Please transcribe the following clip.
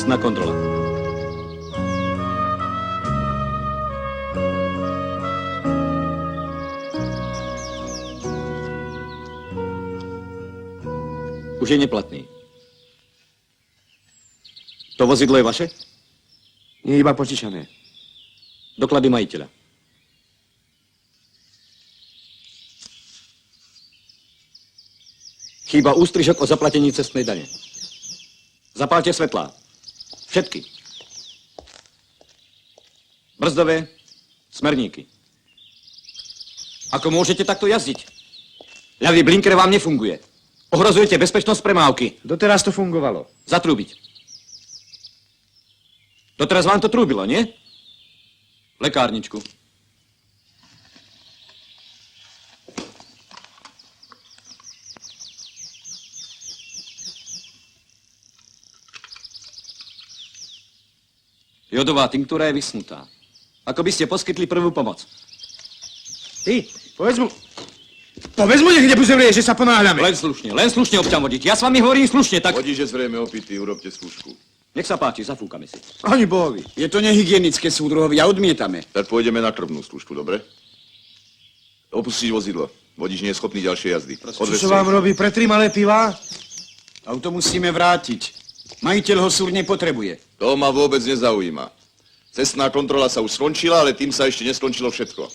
Cestná kontrola. Už je neplatný. To vozidlo je vaše? Nie iba požičané. Doklady majiteľa. Chýba ústryžok o zaplatení cestnej dane. Zapálte svetlá. Všetky. Brzdové, smerníky. Ako môžete takto jazdiť? Ľavý blinker vám nefunguje. Ohrozujete bezpečnosť premávky. Doteraz to fungovalo. Zatrúbiť. Doteraz vám to trúbilo, nie? Lekárničku. Jodová tinktúra je vysnutá. Ako by ste poskytli prvú pomoc. Ty, povedz mu, nech nepozrie, že sa ponáhľame. Len slušne, občan vodič. Ja s vami hovorím slušne, tak... Vodič je zrejme opitý, urobte skúšku. Nech sa páči, zafúkame si. Ani bohovi. Je to nehygienické, súdruhovi, a odmietame. Tak pôjdeme na krvnú skúšku, dobre? Opustiť vozidlo. Vodič nie je schopný ďalšej jazdy. Čo vám robí? Pre 3 malé piva? Auto musíme vrátiť. Majiteľ ho súd nepotrebuje. To ma vôbec nezaujíma. Cestná kontrola sa už skončila, ale tým sa ešte neskončilo všetko.